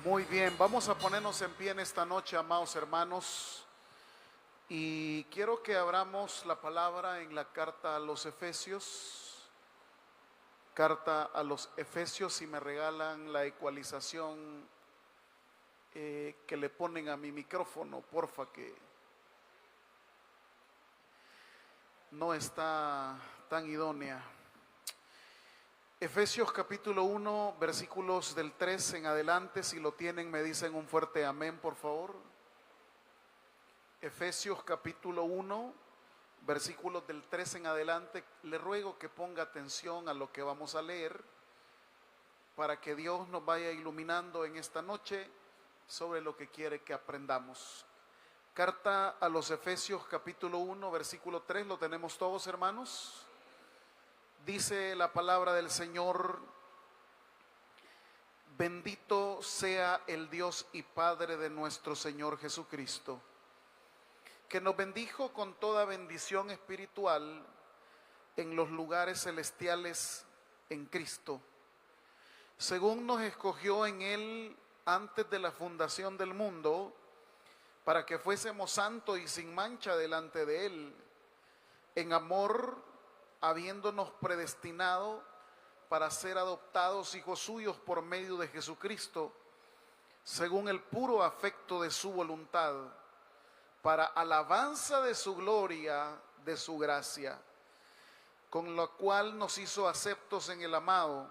Muy bien, vamos a ponernos en pie en esta noche, amados hermanos, y quiero que abramos la palabra en la carta a los Efesios, si me regalan la ecualización que le ponen a mi micrófono, porfa, que no está tan idónea. Efesios capítulo 1, versículos del 3 en adelante, si lo tienen me dicen un fuerte amén, por favor. Efesios capítulo 1, versículos del 3 en adelante, le ruego que ponga atención a lo que vamos a leer, para que Dios nos vaya iluminando en esta noche sobre lo que quiere que aprendamos. Carta a los Efesios capítulo 1, versículo 3, ¿lo tenemos todos, hermanos? Dice la palabra del Señor: bendito sea el Dios y Padre de nuestro Señor Jesucristo, que nos bendijo con toda bendición espiritual en los lugares celestiales en Cristo, según nos escogió en Él antes de la fundación del mundo, para que fuésemos santos y sin mancha delante de Él, en amor, habiéndonos predestinado para ser adoptados hijos suyos por medio de Jesucristo, según el puro afecto de su voluntad, para alabanza de su gloria, de su gracia, con la cual nos hizo aceptos en el amado,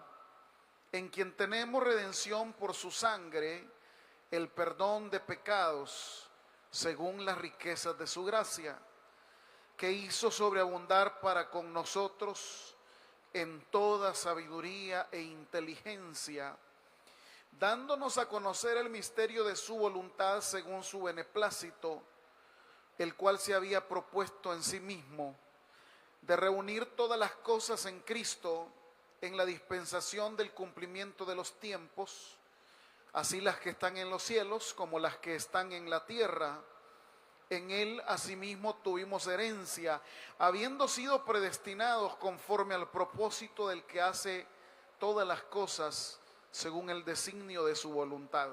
en quien tenemos redención por su sangre, el perdón de pecados, según las riquezas de su gracia, que hizo sobreabundar para con nosotros en toda sabiduría e inteligencia, dándonos a conocer el misterio de su voluntad según su beneplácito, el cual se había propuesto en sí mismo, de reunir todas las cosas en Cristo, en la dispensación del cumplimiento de los tiempos, así las que están en los cielos como las que están en la tierra. En Él asimismo tuvimos herencia, habiendo sido predestinados conforme al propósito del que hace todas las cosas según el designio de su voluntad,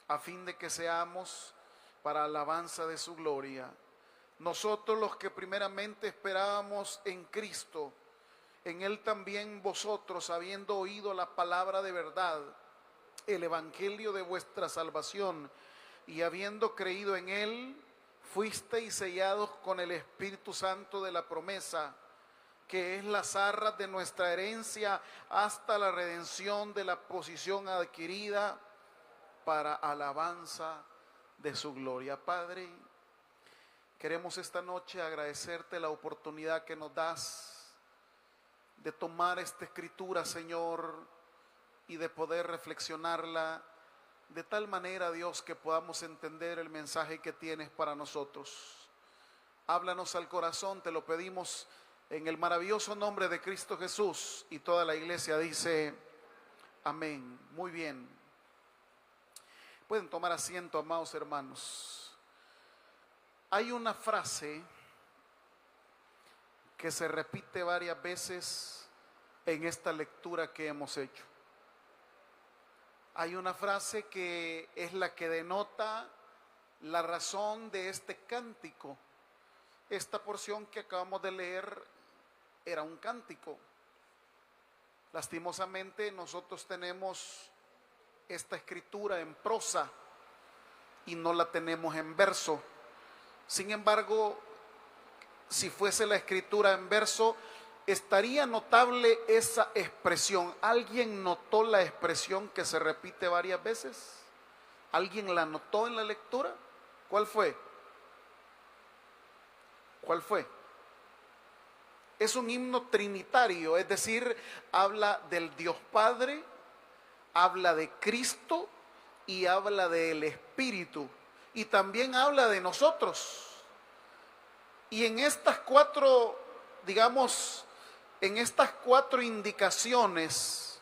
a fin de que seamos para alabanza de su gloria. Nosotros los que primeramente esperábamos en Cristo, en Él también vosotros, habiendo oído la palabra de verdad, el evangelio de vuestra salvación, y habiendo creído en Él, fuisteis sellados con el Espíritu Santo de la promesa, que es las arras de nuestra herencia hasta la redención de la posesión adquirida para alabanza de su gloria. Padre, queremos esta noche agradecerte la oportunidad que nos das de tomar esta escritura, Señor, y de poder reflexionarla de tal manera, Dios, que podamos entender el mensaje que tienes para nosotros. Háblanos al corazón, te lo pedimos en el maravilloso nombre de Cristo Jesús. Y toda la iglesia dice amén. Muy bien. Pueden tomar asiento, amados hermanos. Hay una frase que se repite varias veces en esta lectura que hemos hecho. Hay una frase que es la que denota la razón de este cántico. Esta porción que acabamos de leer era un cántico. Lastimosamente nosotros tenemos esta escritura en prosa y no la tenemos en verso. Sin embargo, si fuese la escritura en verso, estaría notable esa expresión. ¿Alguien notó la expresión que se repite varias veces? ¿Alguien la notó en la lectura? ¿Cuál fue? ¿Cuál fue? Es un himno trinitario, es decir, habla del Dios Padre, habla de Cristo y habla del Espíritu, y también habla de nosotros. Y en estas cuatro, en estas cuatro indicaciones,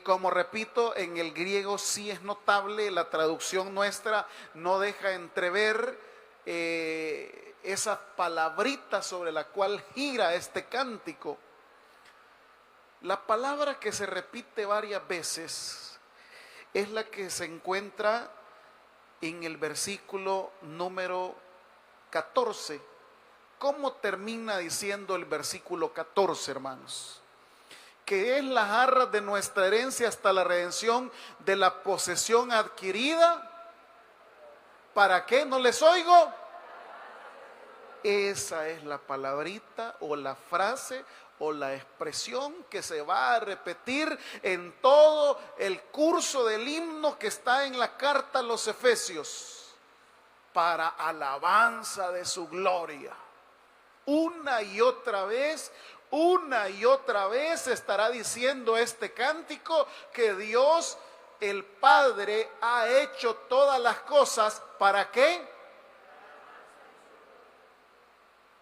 como repito, en el griego sí es notable, la traducción nuestra no deja entrever esa palabrita sobre la cual gira este cántico. La palabra que se repite varias veces es la que se encuentra en el versículo número 14. ¿Cómo termina diciendo el versículo 14, hermanos? Que es las arras de nuestra herencia hasta la redención de la posesión adquirida. ¿Para qué? ¿No les oigo? Esa es la palabrita o la frase o la expresión que se va a repetir en todo el curso del himno que está en la carta a los Efesios, para alabanza de su gloria. Una y otra vez estará diciendo este cántico que Dios el Padre ha hecho todas las cosas. ¿Para qué?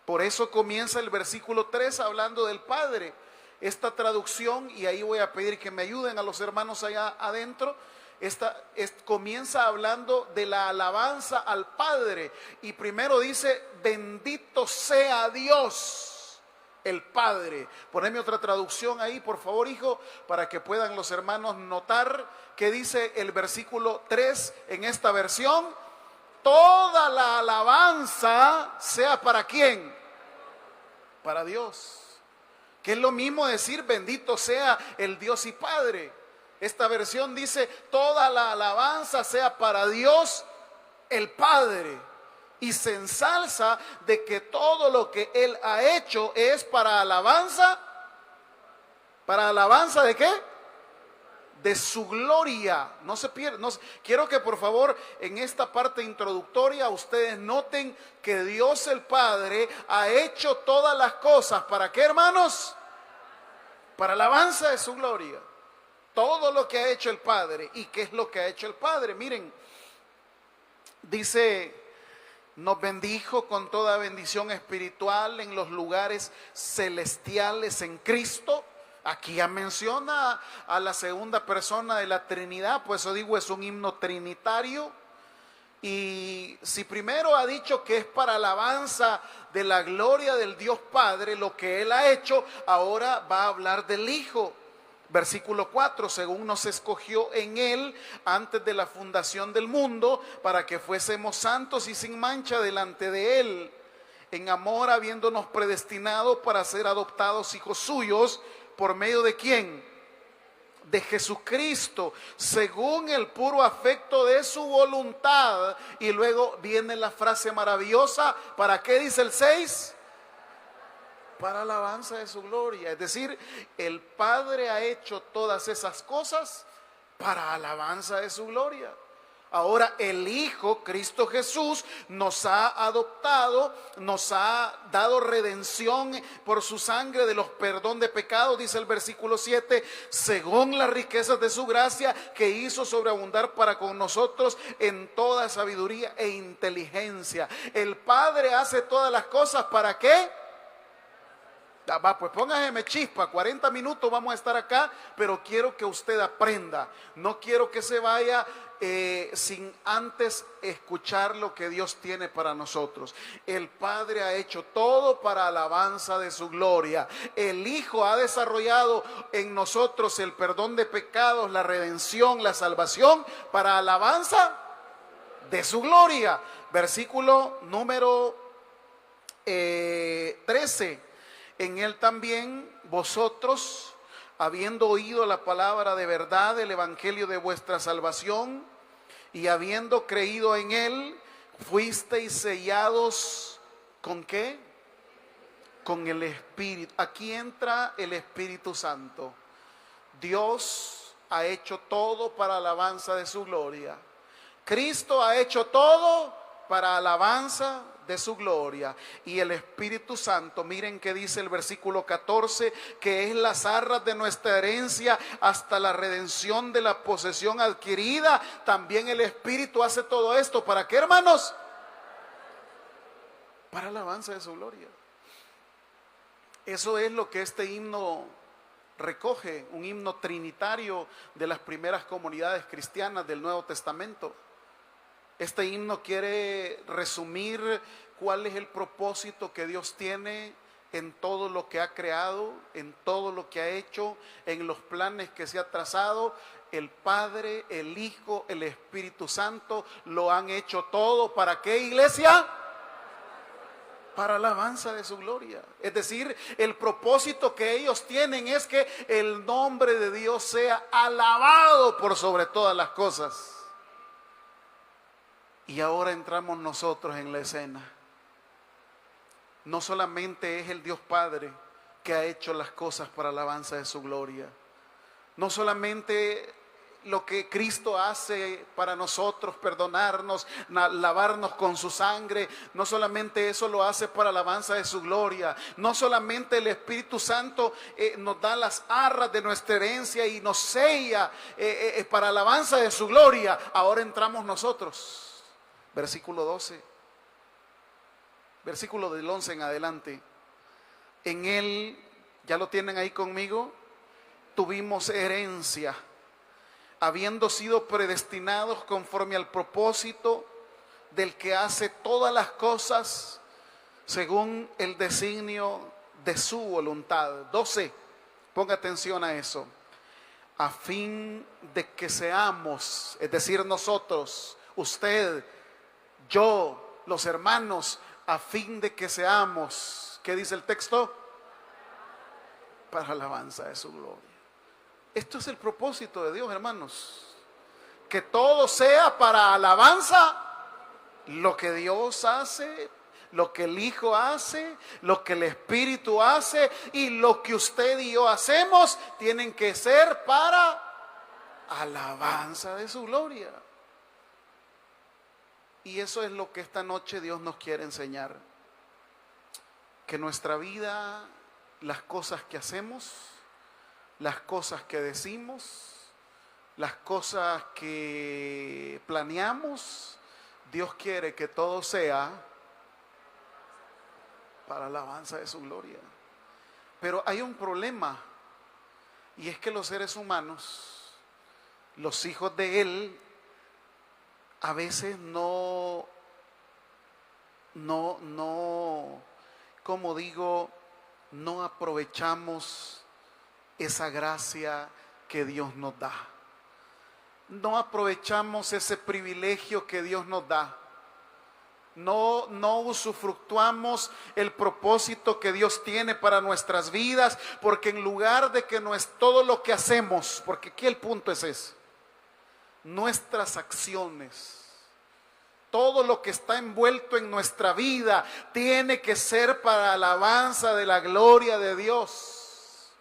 Por eso comienza el versículo 3 hablando del Padre. Esta traducción, y ahí voy a pedir que me ayuden a los hermanos allá adentro, comienza hablando de la alabanza al Padre. Y primero dice, bendito sea Dios, el Padre. Poneme otra traducción ahí, por favor, hijo, para que puedan los hermanos notar que dice el versículo 3 en esta versión. Toda la alabanza sea ¿para quién? Para Dios. Que es lo mismo decir bendito sea el Dios y Padre. Esta versión dice toda la alabanza sea para Dios el Padre. Y se ensalza de que todo lo que Él ha hecho es para alabanza. ¿Para alabanza de qué? De su gloria. No se pierda. Quiero que por favor en esta parte introductoria ustedes noten que Dios el Padre ha hecho todas las cosas. ¿Para qué, hermanos? Para alabanza de su gloria. Todo lo que ha hecho el Padre. ¿Y qué es lo que ha hecho el Padre? Miren, dice, nos bendijo con toda bendición espiritual en los lugares celestiales en Cristo. Aquí ya menciona a la segunda persona de la Trinidad, pues eso digo, es un himno trinitario. Y si primero ha dicho que es para alabanza de la gloria del Dios Padre, lo que Él ha hecho, ahora va a hablar del Hijo. Versículo 4, según nos escogió en Él antes de la fundación del mundo, para que fuésemos santos y sin mancha delante de Él, en amor habiéndonos predestinado para ser adoptados hijos suyos. ¿Por medio de quién? De Jesucristo, según el puro afecto de su voluntad. Y luego viene la frase maravillosa, ¿para qué dice el 6? Para alabanza de su gloria. Es decir, el Padre ha hecho todas esas cosas para alabanza de su gloria. Ahora el Hijo, Cristo Jesús, nos ha adoptado, nos ha dado redención por su sangre de los perdón de pecados, dice el versículo 7, según las riquezas de su gracia que hizo sobreabundar para con nosotros en toda sabiduría e inteligencia. El Padre hace todas las cosas, ¿para qué? Va, pues póngame chispa, 40 minutos vamos a estar acá, pero quiero que usted aprenda. No quiero que se vaya sin antes escuchar lo que Dios tiene para nosotros. El Padre ha hecho todo para alabanza de su gloria. El Hijo ha desarrollado en nosotros el perdón de pecados, la redención, la salvación, para alabanza de su gloria. Versículo número 13. En Él también vosotros, habiendo oído la palabra de verdad, el evangelio de vuestra salvación, y habiendo creído en Él, fuisteis sellados, ¿con qué? Con el Espíritu. Aquí entra el Espíritu Santo. Dios ha hecho todo para alabanza de su gloria. Cristo ha hecho todo para alabanza de su gloria. Y el Espíritu Santo, miren que dice el versículo 14, que es las arras de nuestra herencia hasta la redención de la posesión adquirida. También el Espíritu hace todo esto. ¿Para qué, hermanos? Para alabanza de su gloria. Eso es lo que este himno recoge, un himno trinitario de las primeras comunidades cristianas del Nuevo Testamento. Este himno quiere resumir cuál es el propósito que Dios tiene en todo lo que ha creado, en todo lo que ha hecho, en los planes que se ha trazado. El Padre, el Hijo, el Espíritu Santo lo han hecho todo. ¿Para qué, iglesia? Para alabanza de su gloria. Es decir, el propósito que ellos tienen es que el nombre de Dios sea alabado por sobre todas las cosas. Y ahora entramos nosotros en la escena. No solamente es el Dios Padre que ha hecho las cosas para alabanza de su gloria. No solamente lo que Cristo hace para nosotros, perdonarnos, lavarnos con su sangre, no solamente eso lo hace para alabanza de su gloria. No solamente el Espíritu Santo nos da las arras de nuestra herencia y nos sella para alabanza de su gloria. Ahora entramos nosotros. Versículo 12. Versículo del 11 en adelante. En él, ya lo tienen ahí conmigo, tuvimos herencia, habiendo sido predestinados conforme al propósito del que hace todas las cosas según el designio de su voluntad. 12, ponga atención a eso. A fin de que seamos, es decir, nosotros, usted, yo, los hermanos, a fin de que seamos, ¿qué dice el texto? Para alabanza de su gloria. Esto es el propósito de Dios, hermanos. Que todo sea para alabanza. Lo que Dios hace, lo que el Hijo hace, lo que el Espíritu hace y lo que usted y yo hacemos, tienen que ser para alabanza de su gloria. Y eso es lo que esta noche Dios nos quiere enseñar. Que nuestra vida, las cosas que hacemos, las cosas que decimos, las cosas que planeamos, Dios quiere que todo sea para alabanza de su gloria. Pero hay un problema, y es que los seres humanos, los hijos de Él, a veces como digo, no aprovechamos esa gracia que Dios nos da. No aprovechamos ese privilegio que Dios nos da. No usufructuamos el propósito que Dios tiene para nuestras vidas, porque en lugar de que no es todo lo que hacemos, porque aquí el punto es ese. Nuestras acciones, todo lo que está envuelto en nuestra vida tiene que ser para alabanza de la gloria de Dios.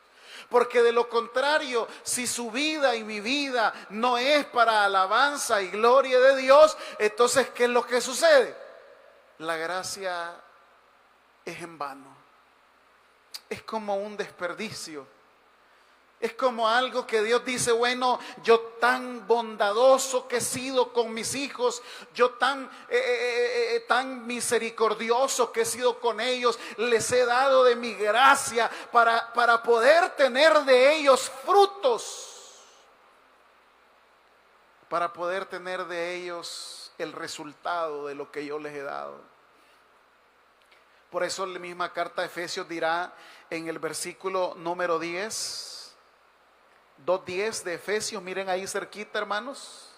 Porque de lo contrario, si su vida y mi vida no es para alabanza y gloria de Dios, entonces ¿qué es lo que sucede? La gracia es en vano. Es como un desperdicio. Es como algo que Dios dice, bueno, yo tan bondadoso que he sido con mis hijos, yo tan misericordioso que he sido con ellos, les he dado de mi gracia para poder tener de ellos frutos, para poder tener de ellos el resultado de lo que yo les he dado. Por eso la misma carta de Efesios dirá en el versículo número 10, 2:10 de Efesios, miren ahí cerquita, hermanos.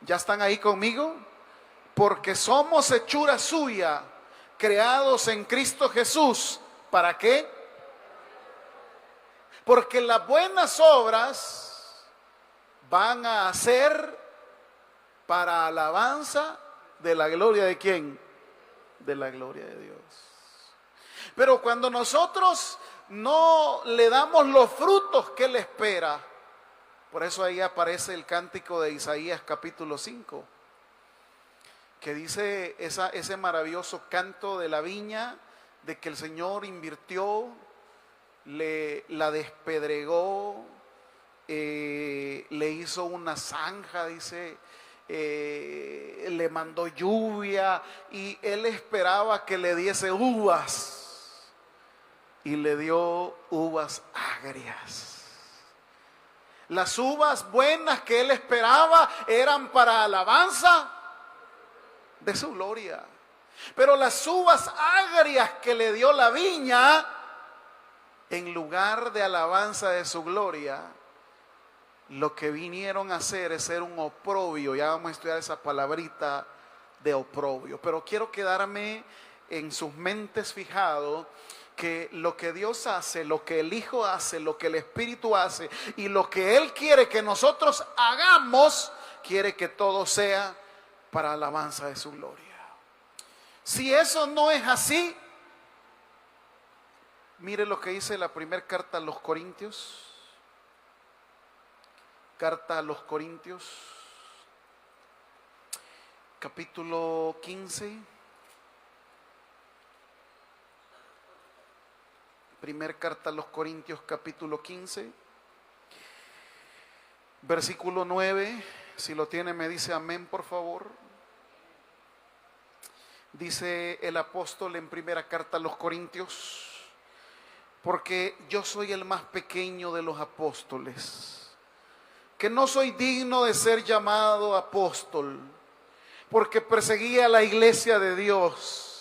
¿Ya están ahí conmigo? Porque somos hechura suya, creados en Cristo Jesús. ¿Para qué? Porque las buenas obras van a ser para alabanza de la gloria de ¿quién? De la gloria de Dios. Pero cuando nosotros no le damos los frutos que Él espera, por eso ahí aparece el cántico de Isaías capítulo 5, que dice ese maravilloso canto de la viña, de que el Señor invirtió, la despedregó, le hizo una zanja, dice, le mandó lluvia y Él esperaba que le diese uvas. Y le dio uvas agrias. Las uvas buenas que Él esperaba eran para alabanza de su gloria. Pero las uvas agrias que le dio la viña, en lugar de alabanza de su gloria, lo que vinieron a hacer es ser un oprobio. Ya vamos a estudiar esa palabrita de oprobio. Pero quiero quedarme en sus mentes fijado que lo que Dios hace, lo que el Hijo hace, lo que el Espíritu hace y lo que Él quiere que nosotros hagamos, quiere que todo sea para alabanza de su gloria. Si eso no es así, mire lo que dice la primera carta a los Corintios. Carta a los Corintios, capítulo 15. Primer carta a los Corintios, capítulo 15, versículo 9. Si lo tiene, me dice amén, por favor. Dice el apóstol en primera carta a los Corintios: porque yo soy el más pequeño de los apóstoles, que no soy digno de ser llamado apóstol, porque perseguía la iglesia de Dios.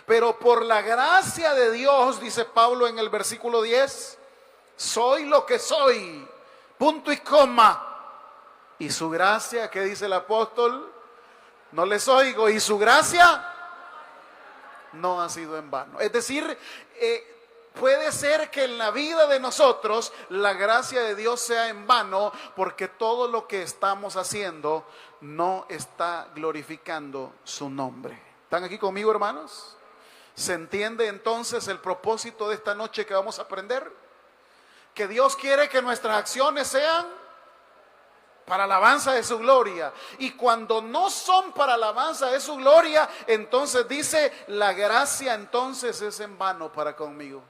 Pero por la gracia de Dios, dice Pablo en el versículo 10, soy lo que soy, punto y coma. Y su gracia, ¿qué dice el apóstol? No les oigo. Y su gracia no ha sido en vano. Es decir, puede ser que en la vida de nosotros la gracia de Dios sea en vano, porque todo lo que estamos haciendo no está glorificando su nombre. ¿Están aquí conmigo, hermanos? ¿Se entiende entonces el propósito de esta noche que vamos a aprender? Que Dios quiere que nuestras acciones sean para alabanza de su gloria. Y cuando no son para alabanza de su gloria, entonces dice, la gracia entonces es en vano para conmigo.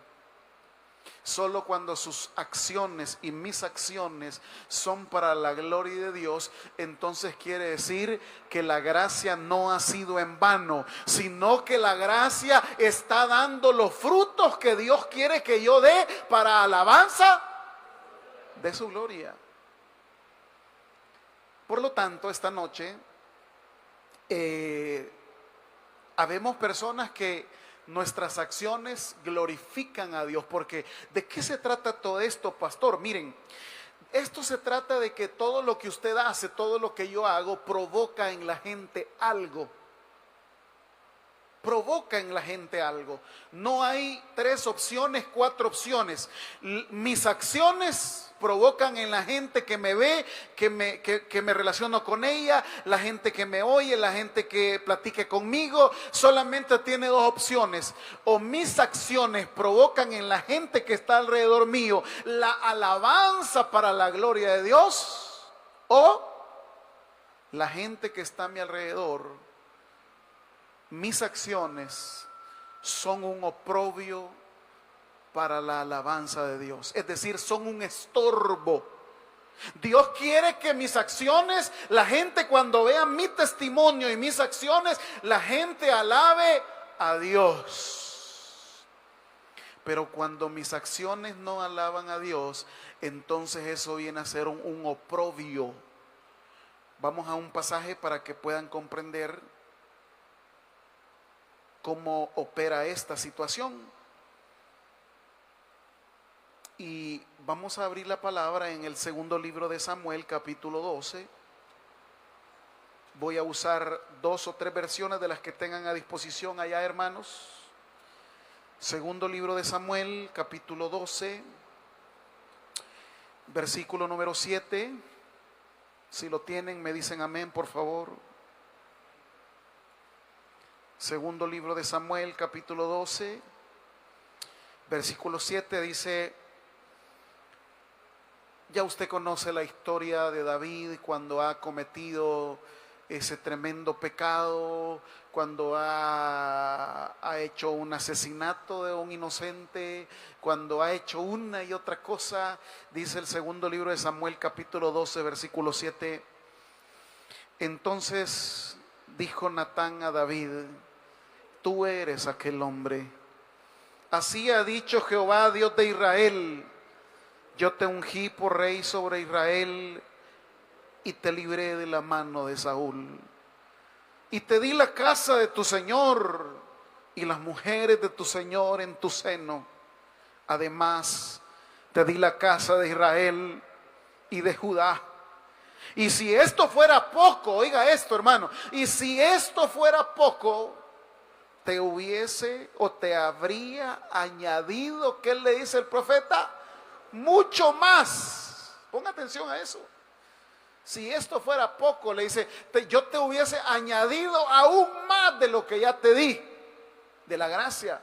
Solo cuando sus acciones y mis acciones son para la gloria de Dios, entonces quiere decir que la gracia no ha sido en vano, sino que la gracia está dando los frutos que Dios quiere que yo dé para alabanza de su gloria. Por lo tanto, esta noche habemos personas que nuestras acciones glorifican a Dios. Porque ¿de qué se trata todo esto, pastor? Miren, esto se trata de que todo lo que usted hace, todo lo que yo hago, provoca en la gente algo. Provoca en la gente algo. No hay 3 opciones, 4 opciones. Mis acciones provocan en la gente que me ve, que me relaciono con ella, la gente que me oye, la gente que platique conmigo. Solamente tiene 2 opciones: o mis acciones provocan en la gente que está alrededor mío la alabanza para la gloria de Dios, o la gente que está a mi alrededor, mis acciones son un oprobio para la alabanza de Dios. Es decir, son un estorbo. Dios quiere que mis acciones, la gente cuando vea mi testimonio y mis acciones, la gente alabe a Dios. Pero cuando mis acciones no alaban a Dios, entonces eso viene a ser un oprobio. Vamos a un pasaje para que puedan comprender cómo opera esta situación. Y vamos a abrir la palabra en el segundo libro de Samuel, capítulo 12. Voy a usar 2 o 3 versiones de las que tengan a disposición allá, hermanos. Segundo libro de Samuel, capítulo 12, versículo número 7. Si lo tienen, me dicen amén, por favor. Segundo libro de Samuel, capítulo 12, versículo 7 dice: ya usted conoce la historia de David cuando ha cometido ese tremendo pecado, cuando ha hecho un asesinato de un inocente, cuando ha hecho una y otra cosa. Dice el segundo libro de Samuel, capítulo 12, versículo 7: entonces dijo Natán a David: tú eres aquel hombre. Así ha dicho Jehová, Dios de Israel: yo te ungí por rey sobre Israel y te libré de la mano de Saúl. y te di la casa de tu Señor y las mujeres de tu Señor en tu seno. Además, te di la casa de Israel y de Judá. Y si esto fuera poco, oiga esto, hermano, y si esto fuera poco, te hubiese o te habría añadido, ¿qué le dice el profeta? Mucho más. Ponga atención a eso. Si esto fuera poco, le dice, yo te hubiese añadido aún más de lo que ya te di, de la gracia,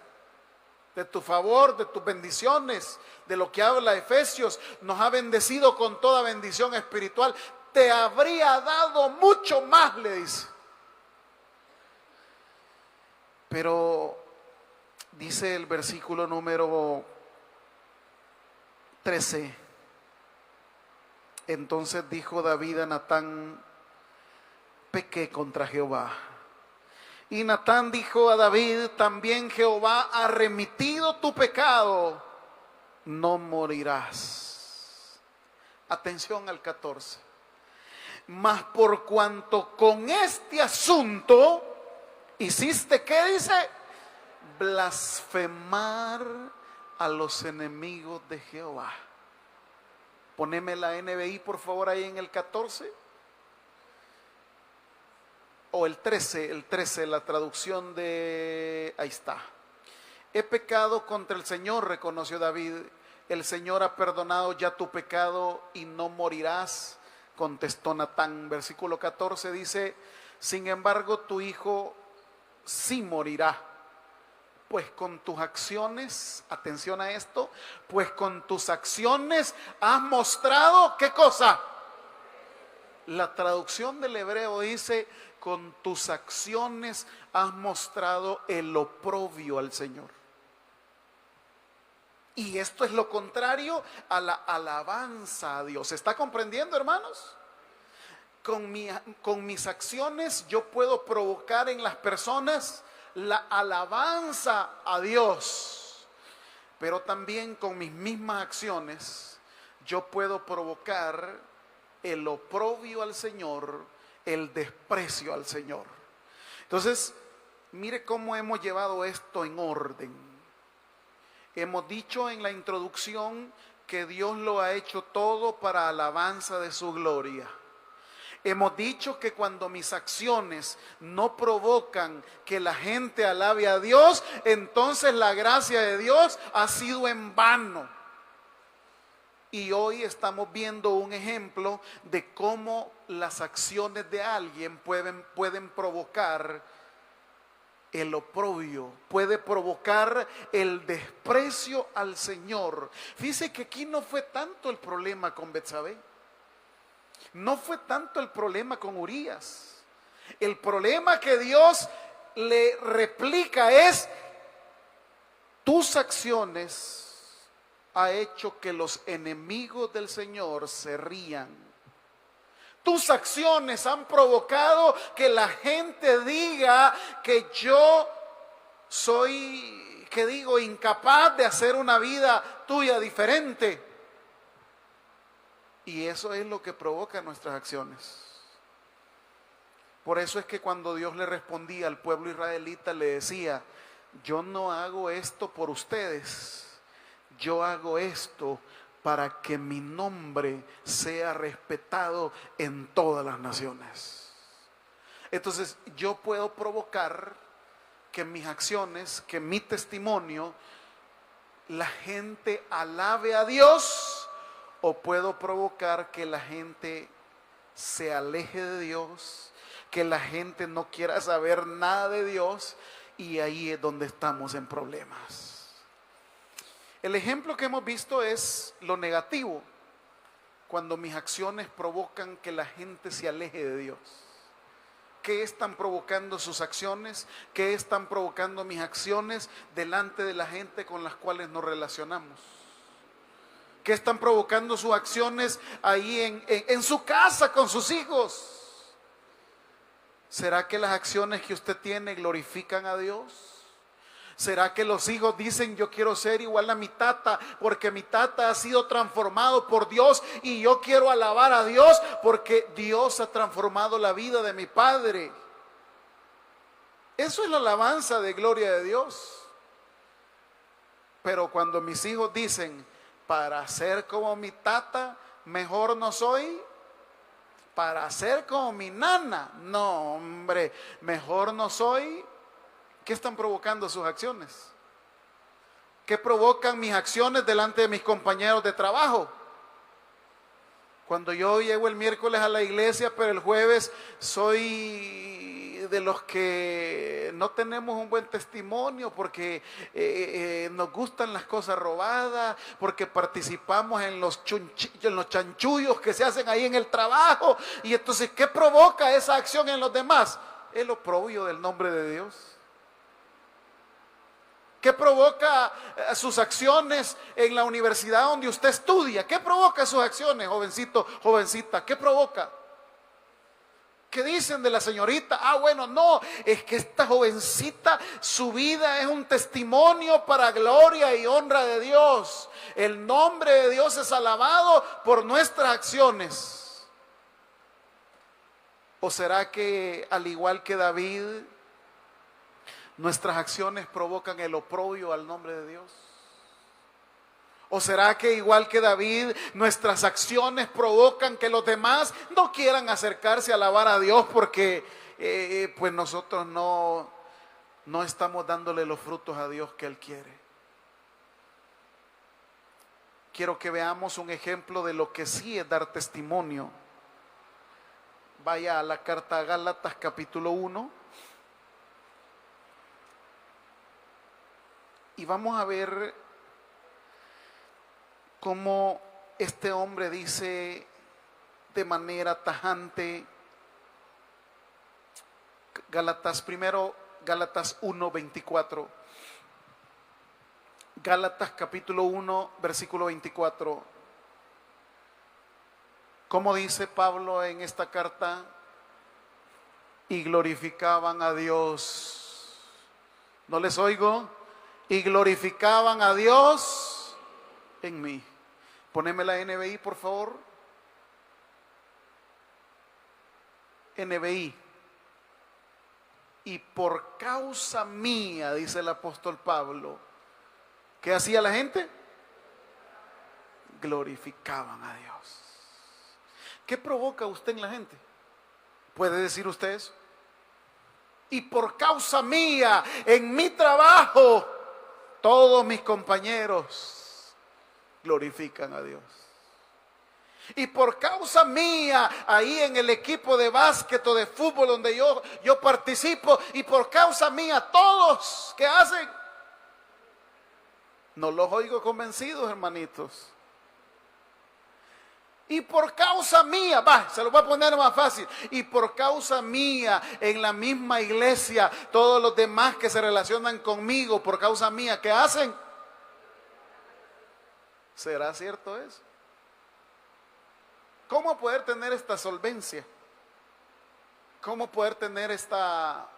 de tu favor, de tus bendiciones, de lo que habla Efesios, nos ha bendecido con toda bendición espiritual. Te habría dado mucho más, le dice. Pero dice el versículo número 13. Entonces dijo David a Natán: pequé contra Jehová. Y Natán dijo a David: también Jehová ha remitido tu pecado, no morirás. Atención al 14. Mas por cuanto con este asunto hiciste, ¿qué dice? Blasfemar a los enemigos de Jehová. Poneme la NBI por favor ahí en el 14. O el 13, la traducción de... ahí está. He pecado contra el Señor, reconoció David. El Señor ha perdonado ya tu pecado y no morirás, contestó Natán. Versículo 14 dice: sin embargo tu hijo sí morirá, pues con tus acciones, atención a esto, pues con tus acciones has mostrado, ¿qué cosa? La traducción del hebreo dice: con tus acciones has mostrado el oprobio al Señor. Y esto es lo contrario a la alabanza a Dios. ¿Se está comprendiendo, hermanos? Con mis acciones yo puedo provocar en las personas la alabanza a Dios, pero también con mis mismas acciones yo puedo provocar el oprobio al Señor, el desprecio al Señor. Entonces, mire cómo hemos llevado esto en orden. Hemos dicho en la introducción que Dios lo ha hecho todo para alabanza de su gloria. Hemos dicho que cuando mis acciones no provocan que la gente alabe a Dios, entonces la gracia de Dios ha sido en vano. Y hoy estamos viendo un ejemplo de cómo las acciones de alguien pueden provocar el oprobio, puede provocar el desprecio al Señor. Fíjese que aquí no fue tanto el problema con Betsabé. No fue tanto el problema con Urías. El problema que Dios le replica es: tus acciones ha hecho que los enemigos del Señor se rían. Tus acciones han provocado que la gente diga que yo soy, que digo, incapaz de hacer una vida tuya diferente. Y eso es lo que provoca nuestras acciones. Por eso es que cuando Dios le respondía al pueblo israelita, le decía: yo no hago esto por ustedes, yo hago esto para que mi nombre sea respetado en todas las naciones. Entonces yo puedo provocar que mis acciones, que mi testimonio, la gente alabe a Dios, o puedo provocar que la gente se aleje de Dios, que la gente no quiera saber nada de Dios, y ahí es donde estamos en problemas. El ejemplo que hemos visto es lo negativo, cuando mis acciones provocan que la gente se aleje de Dios. ¿Qué están provocando sus acciones? ¿Qué están provocando mis acciones delante de la gente con las cuales nos relacionamos? ¿Qué están provocando sus acciones ahí en su casa con sus hijos? ¿Será que las acciones que usted tiene glorifican a Dios? ¿Será que los hijos dicen: yo quiero ser igual a mi tata porque mi tata ha sido transformado por Dios y yo quiero alabar a Dios porque Dios ha transformado la vida de mi padre? Eso es la alabanza de gloria de Dios. Pero cuando mis hijos dicen, para ser como mi tata, mejor no soy, para ser como mi nana, no hombre, mejor no soy, ¿qué están provocando sus acciones? ¿Qué provocan mis acciones delante de mis compañeros de trabajo? Cuando yo llego el miércoles a la iglesia, pero el jueves soy de los que no tenemos un buen testimonio porque nos gustan las cosas robadas, porque participamos en los chanchullos que se hacen ahí en el trabajo. Y entonces, ¿qué provoca esa acción en los demás? El oprobio del nombre de Dios. ¿Qué provoca sus acciones en la universidad donde usted estudia? ¿Qué provoca sus acciones, jovencito, jovencita? ¿Qué provoca? ¿Qué dicen de la señorita? Ah, bueno, no, es que esta jovencita, su vida es un testimonio para gloria y honra de Dios. El nombre de Dios es alabado por nuestras acciones. ¿O será que, al igual que David, nuestras acciones provocan el oprobio al nombre de Dios? ¿O será que, igual que David, nuestras acciones provocan que los demás no quieran acercarse a alabar a Dios porque pues nosotros no estamos dándole los frutos a Dios que Él quiere? Quiero que veamos un ejemplo de lo que sí es dar testimonio. Vaya a la carta a Gálatas capítulo 1. Y vamos a ver cómo este hombre dice de manera tajante, Gálatas 1:24. Gálatas capítulo 1, versículo 24. ¿Cómo dice Pablo en esta carta? Y glorificaban a Dios. ¿No les oigo? Y glorificaban a Dios en mí. Poneme la NBI, por favor. NBI. Y por causa mía, dice el apóstol Pablo, ¿qué hacía la gente? Glorificaban a Dios. ¿Qué provoca usted en la gente? ¿Puede decir usted eso? Y por causa mía, en mi trabajo, todos mis compañeros glorifican a Dios. Y por causa mía, ahí en el equipo de básquet o de fútbol donde yo participo, y por causa mía, todos, ¿qué hacen? No los oigo convencidos, hermanitos. Y por causa mía, se lo voy a poner más fácil. Y por causa mía, en la misma iglesia, todos los demás que se relacionan conmigo, por causa mía, ¿qué hacen? ¿Será cierto eso? ¿Cómo poder tener esta solvencia? ¿Cómo poder tener esta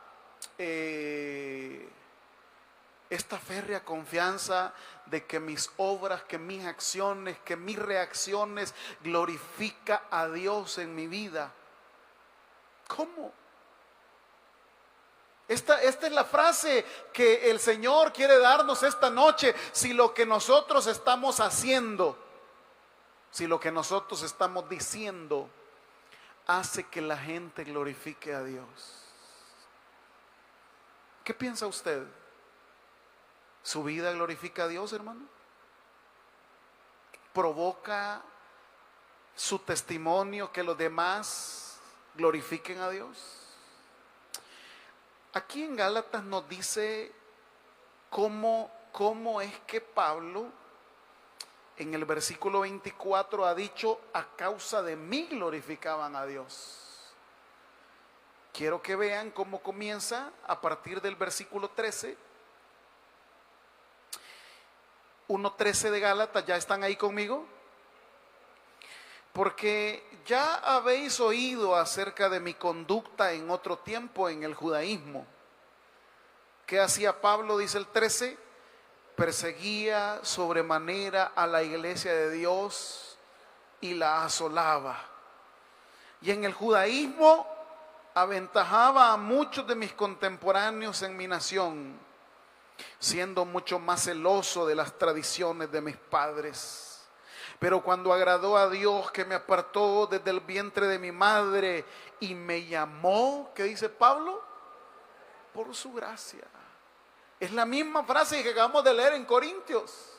férrea confianza de que mis obras, que mis acciones, que mis reacciones glorifica a Dios en mi vida? ¿Cómo? Esta es la frase que el Señor quiere darnos esta noche. Si lo que nosotros estamos haciendo, si lo que nosotros estamos diciendo hace que la gente glorifique a Dios. ¿Qué piensa usted? ¿Su vida glorifica a Dios, hermano? ¿Provoca su testimonio que los demás glorifiquen a Dios? Aquí en Gálatas nos dice cómo es que Pablo en el versículo 24 ha dicho: a causa de mí glorificaban a Dios. Quiero que vean cómo comienza a partir del versículo 13. 1:13 de Gálatas, ¿ya están ahí conmigo? Porque ya habéis oído acerca de mi conducta en otro tiempo en el judaísmo. ¿Qué hacía Pablo? Dice el 13: perseguía sobremanera a la iglesia de Dios y la asolaba. Y en el judaísmo aventajaba a muchos de mis contemporáneos en mi nación, siendo mucho más celoso de las tradiciones de mis padres. Pero cuando agradó a Dios, que me apartó desde el vientre de mi madre y me llamó, ¿qué dice Pablo? Por su gracia. Es la misma frase que acabamos de leer en Corintios.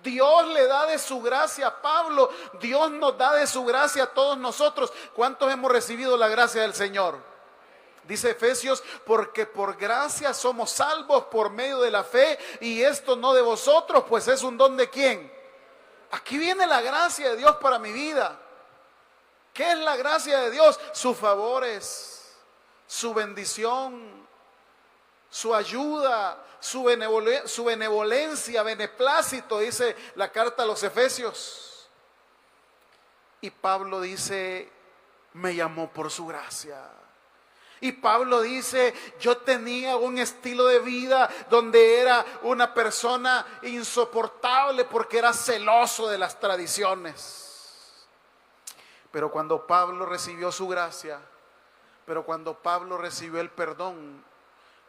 Dios le da de su gracia a Pablo, Dios nos da de su gracia a todos nosotros. ¿Cuántos hemos recibido la gracia del Señor? Dice Efesios, porque por gracia somos salvos por medio de la fe, y esto no de vosotros, pues es un don de ¿quién? Aquí viene la gracia de Dios para mi vida. ¿Qué es la gracia de Dios? Sus favores, su bendición, su ayuda, su benevolencia, beneplácito, dice la carta a los Efesios. Y Pablo dice, me llamó por su gracia. Y Pablo dice, yo tenía un estilo de vida donde era una persona insoportable porque era celoso de las tradiciones. Pero cuando Pablo recibió su gracia, pero cuando Pablo recibió el perdón,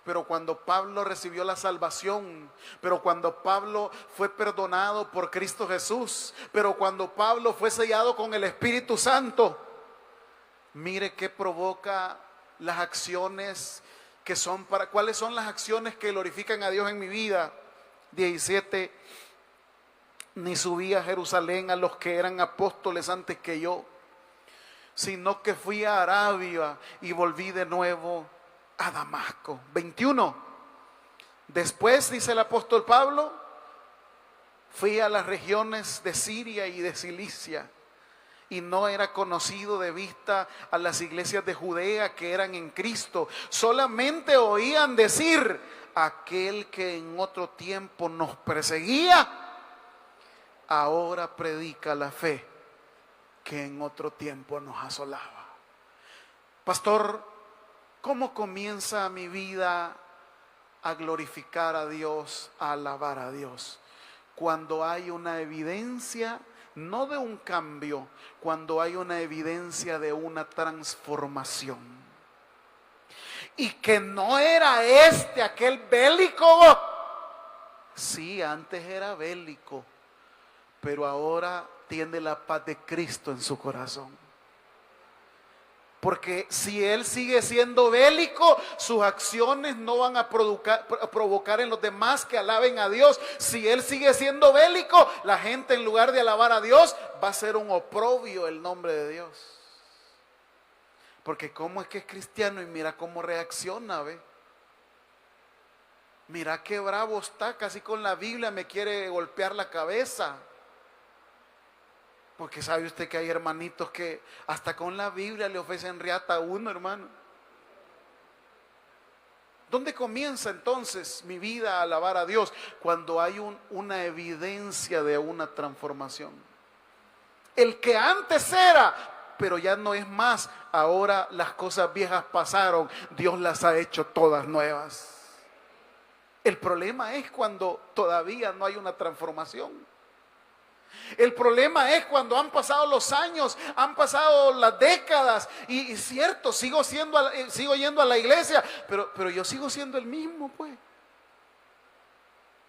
pero cuando Pablo recibió la salvación, pero cuando Pablo fue perdonado por Cristo Jesús, pero cuando Pablo fue sellado con el Espíritu Santo, mire qué provoca las acciones que son para, ¿cuáles son las acciones que glorifican a Dios en mi vida? 17, ni subí a Jerusalén a los que eran apóstoles antes que yo, sino que fui a Arabia y volví de nuevo a Damasco. 21, después, dice el apóstol Pablo, fui a las regiones de Siria y de Cilicia, y no era conocido de vista a las iglesias de Judea que eran en Cristo. Solamente oían decir, aquel que en otro tiempo nos perseguía, ahora predica la fe que en otro tiempo nos asolaba. Pastor, ¿cómo comienza mi vida a glorificar a Dios, a alabar a Dios? Cuando hay una evidencia, no de un cambio, cuando hay una evidencia de una transformación. Y que no era aquel bélico. Sí, antes era bélico, pero ahora tiene la paz de Cristo en su corazón. Porque si él sigue siendo bélico, sus acciones no van a provocar en los demás que alaben a Dios. Si él sigue siendo bélico, la gente en lugar de alabar a Dios, va a ser un oprobio el nombre de Dios. Porque cómo es que es cristiano y mira cómo reacciona, ¿ve? Mira qué bravo está, casi con la Biblia me quiere golpear la cabeza. Porque sabe usted que hay hermanitos que hasta con la Biblia le ofrecen riata a uno, hermano. ¿Dónde comienza entonces mi vida a alabar a Dios? Cuando hay una evidencia de una transformación. El que antes era, pero ya no es más. Ahora las cosas viejas pasaron, Dios las ha hecho todas nuevas. El problema es cuando todavía no hay una transformación. El problema es cuando han pasado los años, han pasado las décadas y cierto, sigo yendo a la iglesia, pero yo sigo siendo el mismo, pues.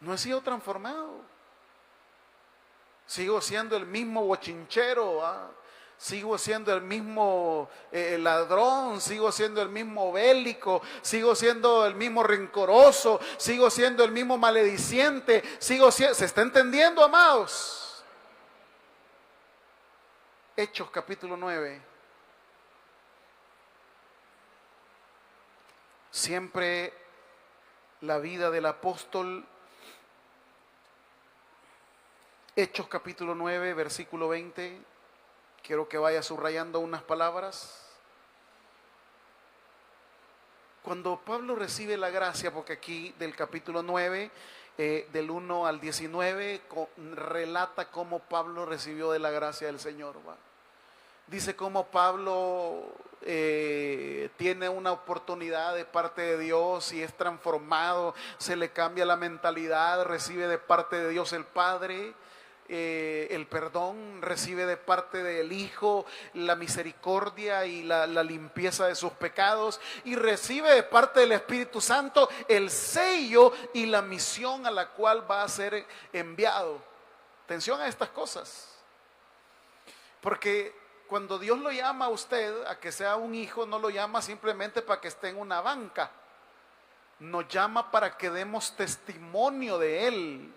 No he sido transformado. Sigo siendo el mismo bochinchero, sigo siendo el mismo ladrón, sigo siendo el mismo bélico, sigo siendo el mismo rencoroso, sigo siendo el mismo malediciente, ¿se está entendiendo, amados? Hechos capítulo 9. Siempre la vida del apóstol. Hechos capítulo 9, versículo 20. Quiero que vaya subrayando unas palabras. Cuando Pablo recibe la gracia, porque aquí del capítulo 9, del 1 al 19, relata cómo Pablo recibió de la gracia del Señor. Dice cómo Pablo tiene una oportunidad de parte de Dios y es transformado, se le cambia la mentalidad, recibe de parte de Dios el Padre el perdón, recibe de parte del Hijo la misericordia y la limpieza de sus pecados, y recibe de parte del Espíritu Santo el sello y la misión a la cual va a ser enviado. Atención a estas cosas, porque cuando Dios lo llama a usted a que sea un hijo, no lo llama simplemente para que esté en una banca, nos llama para que demos testimonio de Él.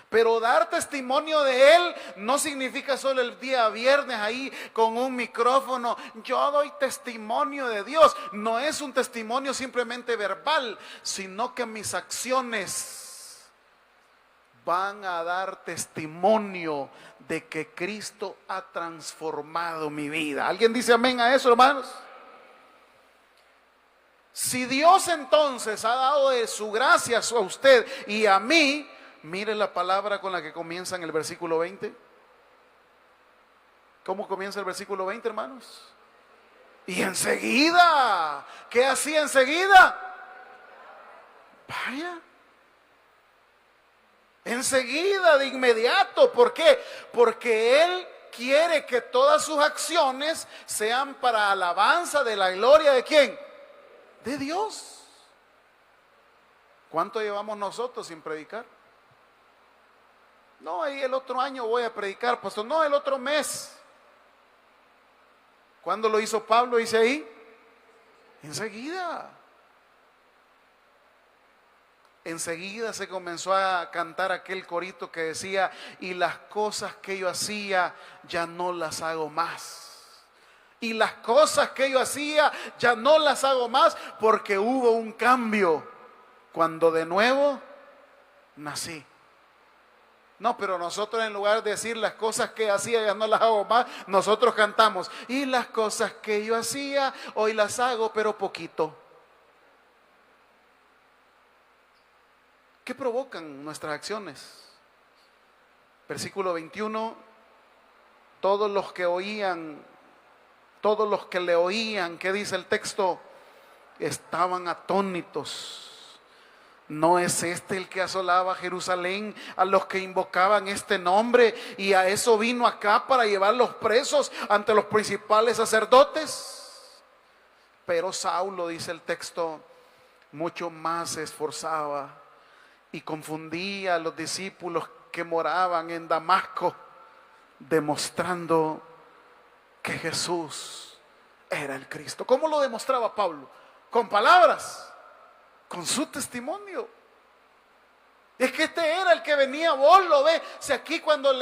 Pero dar testimonio de Él no significa solo el día viernes ahí con un micrófono. Yo doy testimonio de Dios. No es un testimonio simplemente verbal, sino que mis acciones van a dar testimonio de que Cristo ha transformado mi vida. ¿Alguien dice amén a eso, hermanos? Si Dios entonces ha dado de su gracia a usted y a mí, mire la palabra con la que comienza en el versículo 20. ¿Cómo comienza el versículo 20, hermanos? Y enseguida, ¿qué hacía enseguida? Vaya. Enseguida, de inmediato. ¿Por qué? Porque Él quiere que todas sus acciones sean para alabanza de la gloria ¿de quién? De Dios. ¿Cuánto llevamos nosotros sin predicar? No, ahí el otro año voy a predicar, pastor. No, el otro mes. ¿Cuándo lo hizo Pablo? Dice ahí. Enseguida. Enseguida se comenzó a cantar aquel corito que decía: y las cosas que yo hacía ya no las hago más. Y las cosas que yo hacía ya no las hago más, porque hubo un cambio cuando de nuevo nací. No, pero nosotros, en lugar de decir las cosas que hacía ya no las hago más, nosotros cantamos: y las cosas que yo hacía hoy las hago pero poquito. ¿Qué provocan nuestras acciones? Versículo 21: todos los que le oían, ¿qué dice el texto? Estaban atónitos. ¿No es este el que asolaba Jerusalén a los que invocaban este nombre? Y a eso vino acá, para llevarlos presos ante los principales sacerdotes. Pero Saulo, dice el texto, mucho más se esforzaba y confundía a los discípulos que moraban en Damasco, demostrando que Jesús era el Cristo. ¿Cómo lo demostraba Pablo? Con palabras, con su testimonio. Es que este era el que venía, vos lo ves, si aquí cuando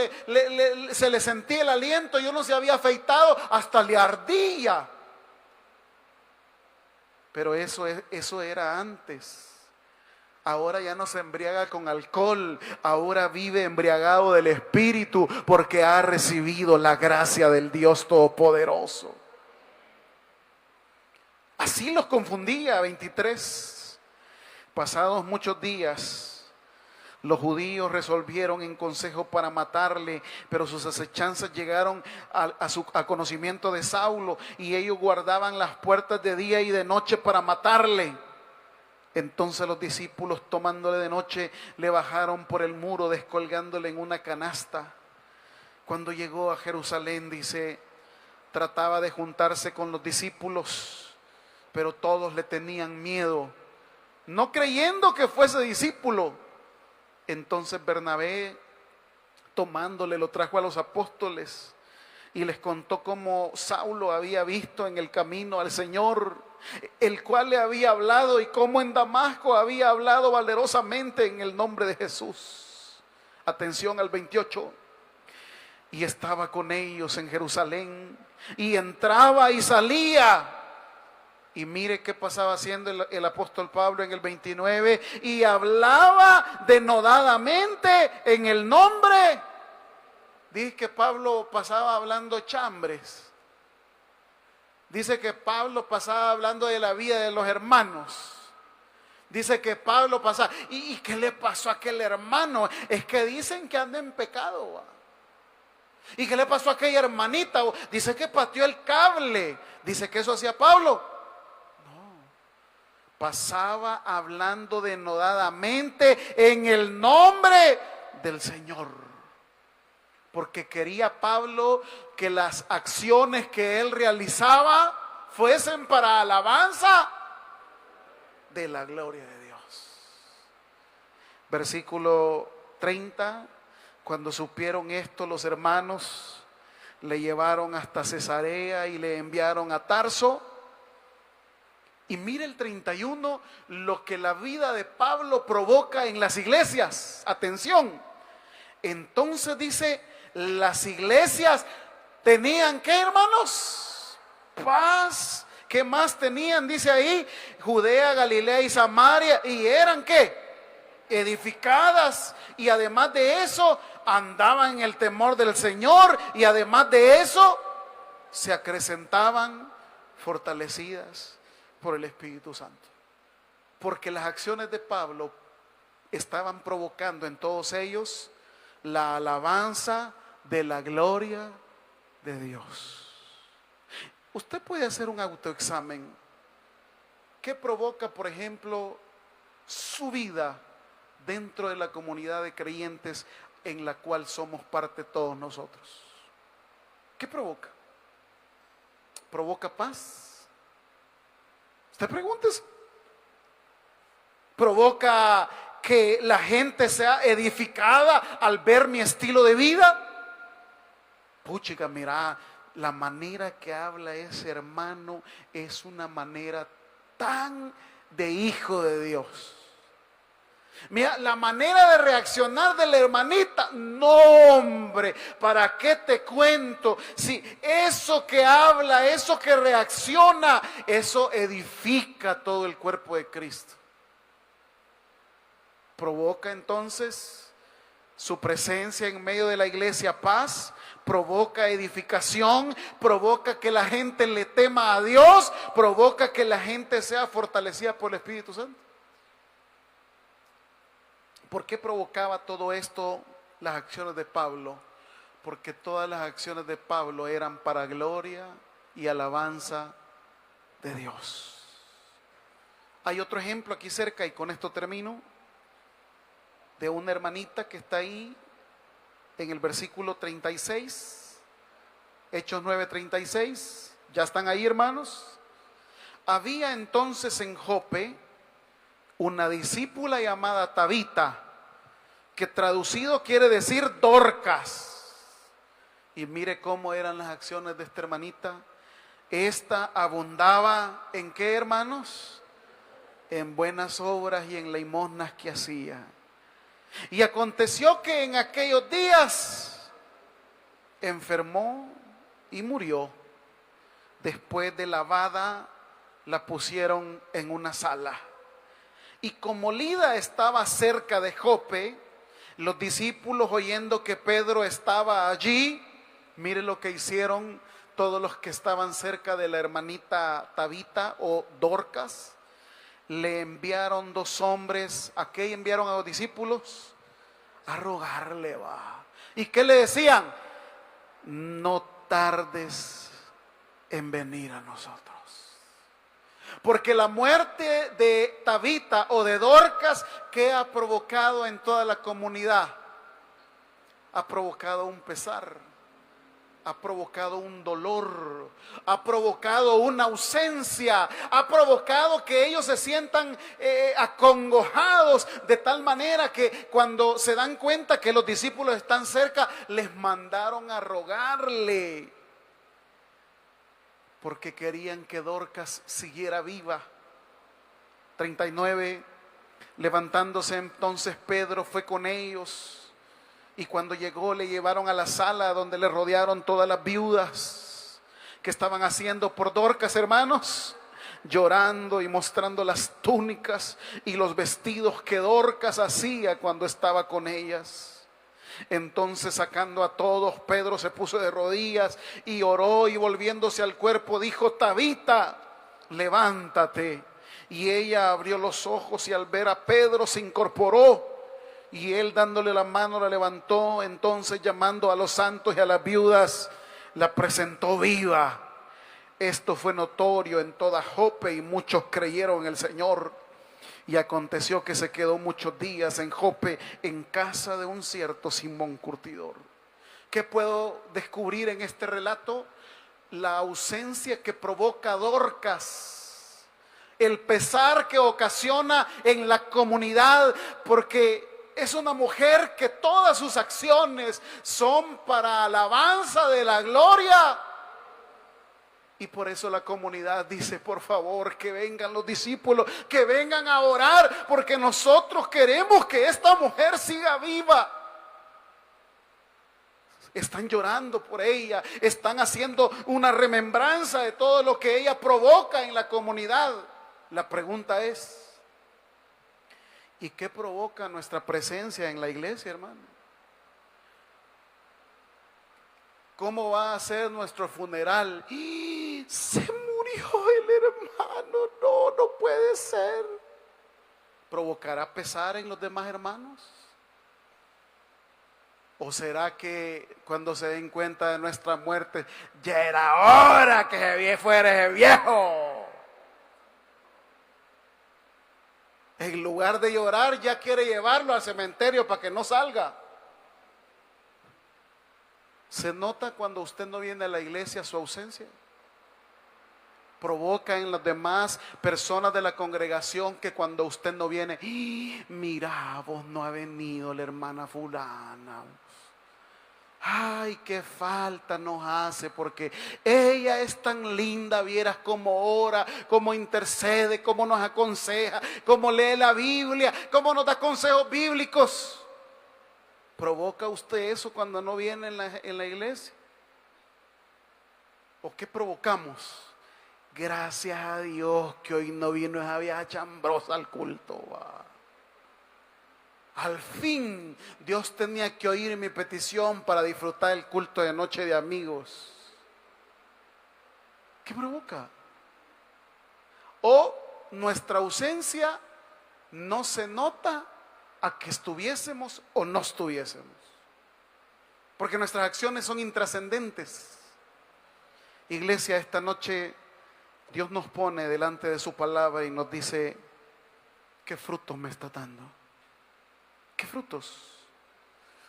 se le sentía el aliento y uno se había afeitado, hasta le ardía. Pero eso era antes. Ahora ya no se embriaga con alcohol, ahora vive embriagado del Espíritu, porque ha recibido la gracia del Dios Todopoderoso. Así los confundía. 23. Pasados muchos días, los judíos resolvieron en consejo para matarle, pero sus acechanzas llegaron a conocimiento de Saulo, y ellos guardaban las puertas de día y de noche para matarle. Entonces los discípulos, tomándole de noche, le bajaron por el muro, descolgándole en una canasta. Cuando llegó a Jerusalén, dice, trataba de juntarse con los discípulos, pero todos le tenían miedo, no creyendo que fuese discípulo. Entonces Bernabé, tomándole, lo trajo a los apóstoles y les contó cómo Saulo había visto en el camino al Señor, el cual le había hablado, y cómo en Damasco había hablado valerosamente en el nombre de Jesús. Atención al 28. Y estaba con ellos en Jerusalén, y entraba y salía. Y mire qué pasaba haciendo el apóstol Pablo en el 29. Y hablaba denodadamente en el nombre. Dice que Pablo pasaba hablando chambres. Dice que Pablo pasaba hablando de la vida de los hermanos. Dice que Pablo pasaba. ¿Y qué le pasó a aquel hermano? Es que dicen que anda en pecado, ¿va? ¿Y qué le pasó a aquella hermanita? Dice que pateó el cable. Dice que eso hacía Pablo. No. Pasaba hablando denodadamente en el nombre del Señor. porque quería Pablo que las acciones que él realizaba fuesen para alabanza de la gloria de Dios. Versículo 30, cuando supieron esto los hermanos, le llevaron hasta Cesarea y le enviaron a Tarso. Y mire el 31, lo que la vida de Pablo provoca en las iglesias. Atención. Entonces dice, las iglesias tenían, ¿qué, hermanos? Paz. ¿Qué más tenían? Dice ahí, Judea, Galilea y Samaria. ¿Y eran qué? Edificadas. Y además de eso, andaban en el temor del Señor. Y además de eso, se acrecentaban fortalecidas por el Espíritu Santo. Porque las acciones de Pablo estaban provocando en todos ellos la alabanza de la gloria de Dios. Usted puede hacer un autoexamen. ¿Qué provoca, por ejemplo, su vida dentro de la comunidad de creyentes en la cual somos parte todos nosotros? ¿Qué provoca? ¿Provoca paz? Usted pregúntese. ¿Provoca que la gente sea edificada al ver mi estilo de vida? Puchica, mira, la manera que habla ese hermano es una manera tan de hijo de Dios. Mira, la manera de reaccionar de la hermanita, no, hombre, ¿para qué te cuento? Si eso que habla, eso que reacciona, eso edifica todo el cuerpo de Cristo. Provoca entonces su presencia en medio de la iglesia paz, provoca edificación, provoca que la gente le tema a Dios, provoca que la gente sea fortalecida por el Espíritu Santo. ¿Por qué provocaba todo esto las acciones de Pablo? Porque todas las acciones de Pablo eran para gloria y alabanza de Dios. Hay otro ejemplo aquí cerca y con esto termino, de una hermanita que está ahí en el versículo 36, Hechos 9:36. ¿Ya están ahí, hermanos? Había entonces en Jope una discípula llamada Tabita, que traducido quiere decir Dorcas. Y mire cómo eran las acciones de esta hermanita. Esta abundaba ¿en qué, hermanos? En buenas obras y en limosnas que hacía. Y aconteció que en aquellos días enfermó y murió. Después de lavada, la pusieron en una sala. Y como Lida estaba cerca de Jope, los discípulos, oyendo que Pedro estaba allí, mire lo que hicieron todos los que estaban cerca de la hermanita Tabita o Dorcas. Le enviaron 2 hombres. ¿A qué enviaron a los discípulos? A rogarle, va. ¿Y qué le decían? No tardes en venir a nosotros. Porque la muerte de Tabita o de Dorcas, ¿qué ha provocado en toda la comunidad? Ha provocado un pesar. Ha provocado un dolor, ha provocado una ausencia, ha provocado que ellos se sientan acongojados, de tal manera que cuando se dan cuenta que los discípulos están cerca, les mandaron a rogarle, porque querían que Dorcas siguiera viva. 39, levantándose entonces Pedro fue con ellos. Y cuando llegó le llevaron a la sala donde le rodearon todas las viudas que estaban haciendo por Dorcas, hermanos, llorando y mostrando las túnicas y los vestidos que Dorcas hacía cuando estaba con ellas. Entonces, sacando a todos, Pedro se puso de rodillas y oró, y volviéndose al cuerpo dijo: Tabita, levántate. Y ella abrió los ojos y al ver a Pedro se incorporó. Y él, dándole la mano, la levantó. Entonces, llamando a los santos y a las viudas, la presentó viva. Esto fue notorio en toda Jope y muchos creyeron en el Señor. Y aconteció que se quedó muchos días en Jope, en casa de un cierto Simón Curtidor. ¿Qué puedo descubrir en este relato? La ausencia que provoca Dorcas, el pesar que ocasiona en la comunidad, porque es una mujer que todas sus acciones son para alabanza de la gloria. Y por eso la comunidad dice: por favor, que vengan los discípulos, que vengan a orar, porque nosotros queremos que esta mujer siga viva. Están llorando por ella, están haciendo una remembranza de todo lo que ella provoca en la comunidad. La pregunta es: ¿y qué provoca nuestra presencia en la iglesia, hermano? ¿Cómo va a ser nuestro funeral? ¡Y se murió el hermano! No puede ser. ¿Provocará pesar en los demás hermanos? ¿O será que cuando se den cuenta de nuestra muerte, ya era hora que se fuera ese viejo? En lugar de llorar, ya quiere llevarlo al cementerio para que no salga. ¿Se nota cuando usted no viene a la iglesia su ausencia? Provoca en las demás personas de la congregación que cuando usted no viene, mira, vos no ha venido la hermana fulana. Ay, qué falta nos hace, porque ella es tan linda, vieras cómo ora, cómo intercede, cómo nos aconseja, cómo lee la Biblia, cómo nos da consejos bíblicos. ¿Provoca usted eso cuando no viene en la iglesia? ¿O qué provocamos? Gracias a Dios que hoy no vino esa vieja chambrosa al culto. Al fin Dios tenía que oír mi petición para disfrutar el culto de noche de amigos. ¿Qué provoca? O nuestra ausencia no se nota a que estuviésemos o no estuviésemos, porque nuestras acciones son intrascendentes. Iglesia, esta noche Dios nos pone delante de su palabra y nos dice: ¿qué frutos me está dando? ¿Qué frutos?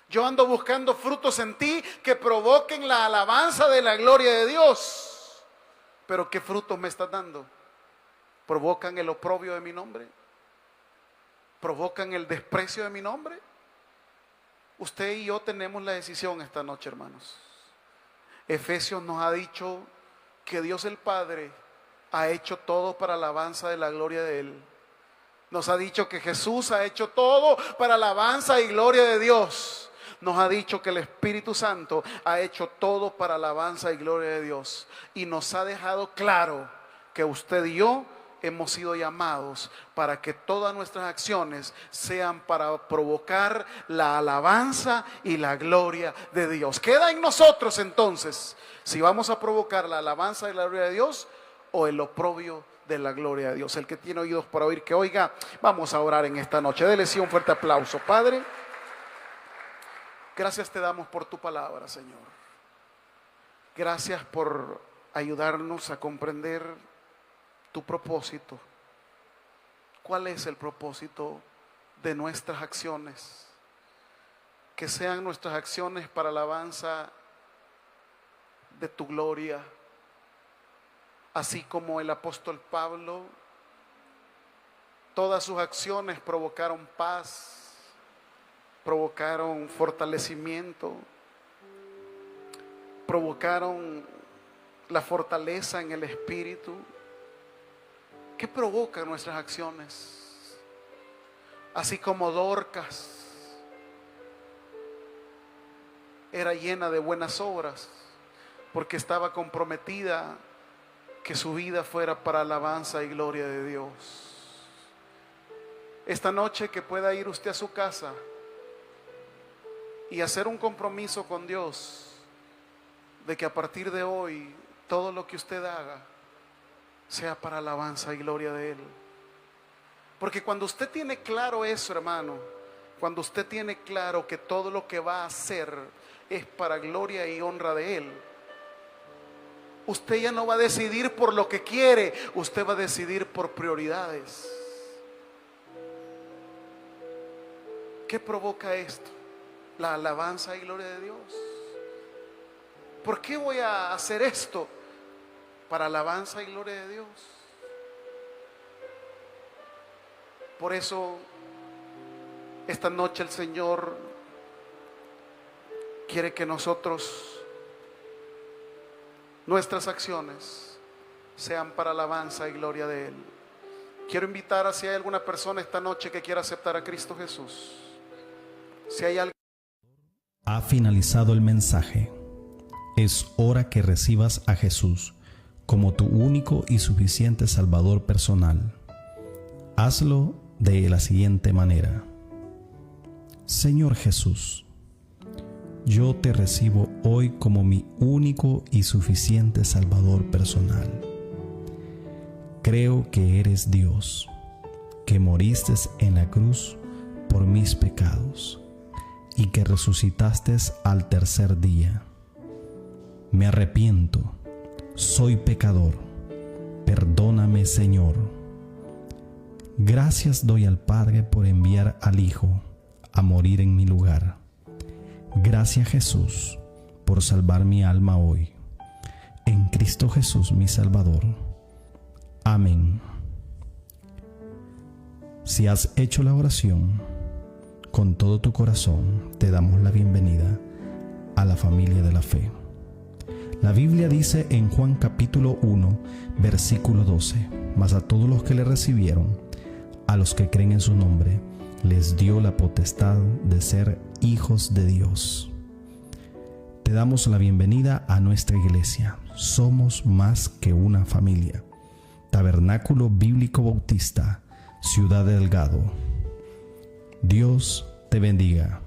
Yo ando buscando frutos en ti que provoquen la alabanza de la gloria de Dios, pero ¿qué frutos me estás dando? ¿Provocan el oprobio de mi nombre? ¿Provocan el desprecio de mi nombre? Usted y yo tenemos la decisión esta noche, hermanos. Efesios nos ha dicho que Dios el Padre ha hecho todo para alabanza de la gloria de Él. Nos ha dicho que Jesús ha hecho todo para alabanza y gloria de Dios. Nos ha dicho que el Espíritu Santo ha hecho todo para alabanza y gloria de Dios. Y nos ha dejado claro que usted y yo hemos sido llamados para que todas nuestras acciones sean para provocar la alabanza y la gloria de Dios. Queda en nosotros entonces si vamos a provocar la alabanza y la gloria de Dios o el oprobio de la gloria de Dios. El que tiene oídos para oír, que oiga. Vamos a orar en esta noche. Dele sí un fuerte aplauso. Padre, gracias te damos por tu palabra, Señor. Gracias por ayudarnos a comprender tu propósito. ¿Cuál es el propósito de nuestras acciones? Que sean nuestras acciones para alabanza de tu gloria. Así como el apóstol Pablo, todas sus acciones provocaron paz, provocaron fortalecimiento, provocaron la fortaleza en el espíritu. ¿Qué provocan nuestras acciones? Así como Dorcas era llena de buenas obras, porque estaba comprometida que su vida fuera para alabanza y gloria de Dios. Esta noche que pueda ir usted a su casa y hacer un compromiso con Dios de que a partir de hoy todo lo que usted haga sea para alabanza y gloria de Él. Porque cuando usted tiene claro eso, hermano, cuando usted tiene claro que todo lo que va a hacer es para gloria y honra de Él, usted ya no va a decidir por lo que quiere, usted va a decidir por prioridades. ¿Qué provoca esto? La alabanza y gloria de Dios. ¿Por qué voy a hacer esto? Para alabanza y gloria de Dios. Por eso esta noche el Señor quiere que nosotros, nuestras acciones sean para alabanza y gloria de Él. Quiero invitar a si hay alguna persona esta noche que quiera aceptar a Cristo Jesús. Si hay alguien. Ha finalizado el mensaje. Es hora que recibas a Jesús como tu único y suficiente Salvador personal. Hazlo de la siguiente manera. Señor Jesús, yo te recibo hoy como mi único y suficiente Salvador personal. Creo que eres Dios, que moriste en la cruz por mis pecados y que resucitaste al tercer día. Me arrepiento, soy pecador, perdóname, Señor. Gracias doy al Padre por enviar al Hijo a morir en mi lugar. Gracias, Jesús, por salvar mi alma hoy. En Cristo Jesús, mi Salvador. Amén. Si has hecho la oración con todo tu corazón, te damos la bienvenida a la familia de la fe. La Biblia dice en Juan capítulo 1, versículo 12, mas a todos los que le recibieron, a los que creen en su nombre, les dio la potestad de ser hijos de Dios. Te damos la bienvenida a nuestra iglesia. Somos más que una familia. Tabernáculo Bíblico Bautista, Ciudad Delgado. Dios te bendiga.